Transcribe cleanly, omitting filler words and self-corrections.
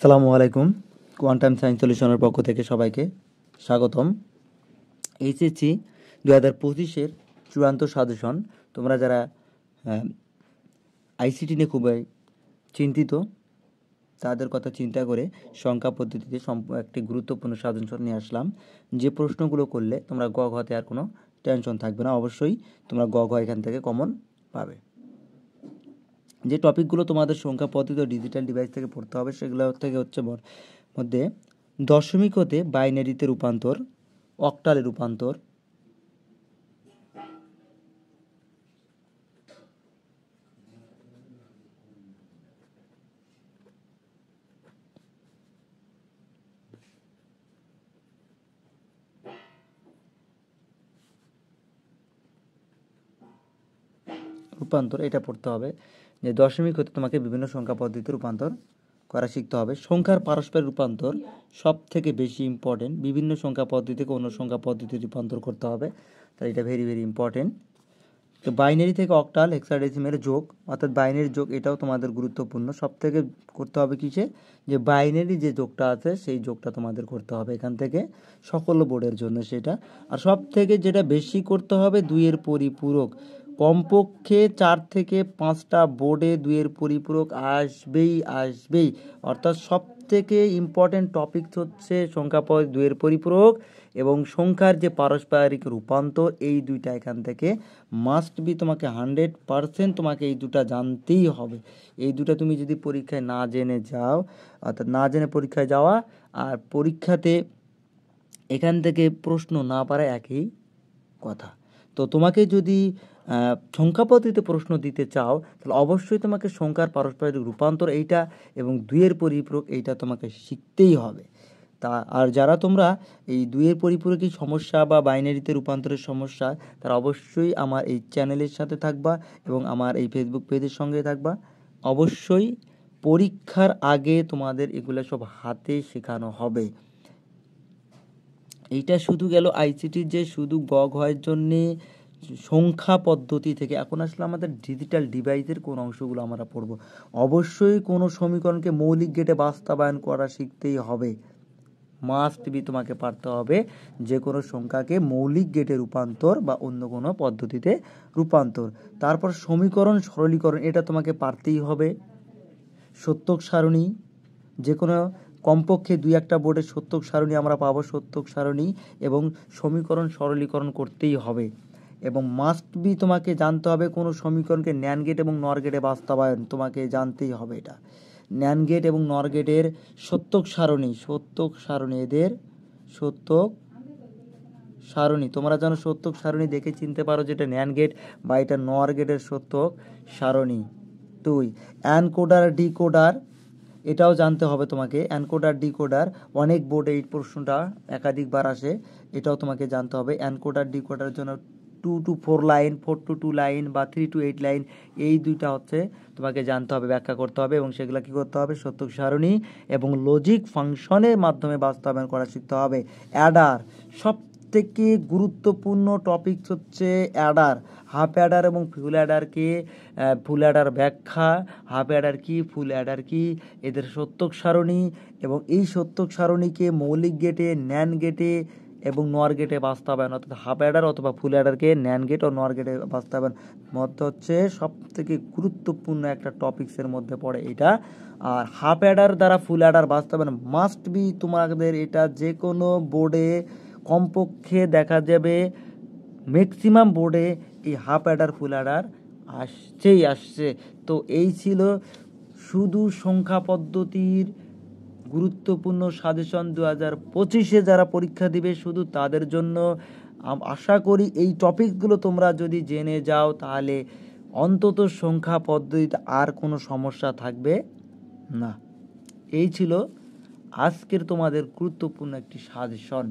আসসালামু আলাইকুম। Quantum science সলিউশনের পক্ষ থেকে সবাইকে স্বাগতম। এইচএসসি 2025-এর চূড়ান্ত সাজেশন। তোমরা যারা আইসিটি নিয়ে খুবই চিন্তিত, তাদের কথা চিন্তা করে সংখ্যা পদ্ধতিতে একটি গুরুত্বপূর্ণ সাজেশন নিয়ে আসলাম। যে প্রশ্নগুলো করলে তোমরা গ ঘতে আর কোনো টেনশন থাকবে না। অবশ্যই তোমরা গ ঘ এখান থেকে কমন পাবে। যে টপিকগুলো তোমাদের সংখ্যা পদ্ধতি ও ডিজিটাল ডিভাইস থেকে পড়তে হবে সেগুলো থেকে হচ্ছে মধ্যে দশমিক হতে বাইনারিতে রূপান্তর, অক্টালে রূপান্তর, এটা পড়তে হবে। যে দশমিক হতে তোমাকে বিভিন্ন সংখ্যা পদ্ধতিতে রূপান্তর করা শিখতে হবে। সংখ্যার পারস্পরিক রূপান্তর সব থেকে বেশি ইম্পর্টেন্ট। বিভিন্ন সংখ্যা পদ্ধতি থেকে অন্য সংখ্যা পদ্ধতিতে রূপান্তর করতে হবে, তাই এটা ভেরি ভেরি ইম্পর্টেন্ট। তো বাইনারি থেকে অক্টাল হেক্সাডেসিমের যোগ, অর্থাৎ বাইনারি যোগ, এটাও তোমাদের গুরুত্বপূর্ণ। সব থেকে করতে হবে কিসে, যে বাইনারি যে যোগটা আছে সেই যোগটা তোমাদের করতে হবে এখান থেকে, সকল বোর্ডের জন্য সেটা। আর সব থেকে যেটা বেশি করতে হবে, দুইয়ের পরিপূরক। কমপক্ষে 4 থেকে 5টা বোর্ডে দুইয়ের পরিপূরক আসবেই। অর্থাৎ সব থেকে ইম্পর্টেন্ট টপিক হচ্ছে সংখ্যা দুইয়ের পরিপূরক এবং সংখ্যার যে পারস্পরিক রূপান্তর। এই দুইটা এখান থেকে মাস্ট বি, তোমাকে 100% তোমাকে এই দুটা জানতেই হবে। এই দুটা তুমি যদি পরীক্ষায় না জেনে যাও, অর্থাৎ না জেনে পরীক্ষায় যাওয়া আর পরীক্ষাতে এখান থেকে প্রশ্ন না পারা একই কথা। তো তোমাকে যদি সংখ্যা পদ্ধতিতে প্রশ্ন দিতে চাও, তাহলে অবশ্যই তোমাকে সংখ্যার পারস্পরিক রূপান্তর এইটা এবং দুইয়ের পরিপূরক এইটা তোমাকে শিখতেই হবে। আর যারা তোমরা এই দুইয়ের পরিপূরকের সমস্যা বা বাইনারিতে রূপান্তরের সমস্যা, তারা অবশ্যই আমার এই চ্যানেলের সাথে থাকবা এবং আমার এই ফেসবুক পেজের সঙ্গে থাকবা। অবশ্যই পরীক্ষার আগে তোমাদের এগুলো সব হাতে শেখানো হবে। এইটা শুধু গেল আইসিটির যে শুধু গ ঘয়ের জন্যে সংখ্যা পদ্ধতি থেকে। এখন আসলে আমাদের ডিজিটাল ডিভাইসের কোন অংশগুলো আমরা পড়ব। অবশ্যই কোনো সমীকরণকে মৌলিক গেটে বাস্তবায়ন করা শিখতেই হবে। মাস্ট বি, তোমাকে পারতে হবে যে কোনো সংখ্যাকে মৌলিক গেটে রূপান্তর বা অন্য কোনো পদ্ধতিতে রূপান্তর। তারপর সমীকরণ সরলীকরণ, এটা তোমাকে পারতেই হবে। সত্যক সারণী, যে কোনো কমপক্ষে 2-1টা বোর্ডে সত্যক সারণী আমরা পাবো। সত্যক সারণী এবং সমীকরণ সরলীকরণ করতেই হবে। এবং মাস্ট বি, তোমাকে জানতে হবে কোনো সমীকরণকে ন্যান্ড গেট এবং নর গেটে বাস্তবায়ন তোমাকে জানতেই হবে। এটা ন্যান্ড গেট এবং নর গেটের সত্যক সারণী এদের সত্যক সারণী তোমরা জানো। সত্যক সারণী দেখে চিনতে পারো যেটা ন্যান্ড গেট বা এটা নর গেটের সত্যক সারণী। 2, এনকোডার ডিকোডার, এটাও জানতে হবে তোমাকে। এনকোডার ডিকোডার অনেক বোর্ডে এই প্রশ্নটা একাধিকবার আসে, এটাও তোমাকে জানতে হবে। এনকোডার ডিকোডারের জন্য 2 to 4 লাইন, 4 to 2 লাইন বা 3 to 8 লাইন, এই দুইটা হচ্ছে তোমাকে জানতে হবে, ব্যাখ্যা করতে হবে এবং সেগুলো কী করতে হবে, সত্যক সারণী এবং লজিক ফাংশনের মাধ্যমে বাস্তবায়ন করা শিখতে হবে। অ্যাডার, সব থেকে গুরুত্বপূর্ণ টপিক হচ্ছে অ্যাডার। হাফ অ্যাডার এবং ফুল অ্যাডারকে, ফুল অ্যাডার ব্যাখ্যা, হাফ অ্যাডার কি, ফুল অ্যাডার কি, এদের সত্যক সারণী এবং এই সত্যক সারণীকে মৌলিক গেটে, ন্যান্ড গেটে এবং নর গেটে বাস্তবায়ন, অর্থাৎ হাফ অ্যাডার অথবা ফুল অ্যাডারকে ন্যান্ড গেট ও নর গেটে বাস্তবায়ন মধ্যে হচ্ছে সব থেকে গুরুত্বপূর্ণ একটা টপিক্সের মধ্যে পড়ে এটা। আর হাফ অ্যাডার দ্বারা ফুল অ্যাডার বাস্তবায়ন মাস্ট বি, তোমাদের এটা যে কোনো বোর্ডে কমপক্ষে দেখা যাবে ম্যাক্সিমাম বোর্ডে এই হাফ অ্যাডার ফুল অ্যাডার আসছে। তো এই ছিল শুধু সংখ্যা পদ্ধতির গুরুত্বপূর্ণ সাজেশন 2025-এ যারা পরীক্ষা দিবে শুধু তাদের জন্য। আশা করি এই টপিকগুলো তোমরা যদি জেনে যাও তাহলে অন্তত সংখ্যা পদ্ধতিতে আর কোনো সমস্যা থাকবে না। এই ছিল আজকের তোমাদের গুরুত্বপূর্ণ একটি সাজেশন।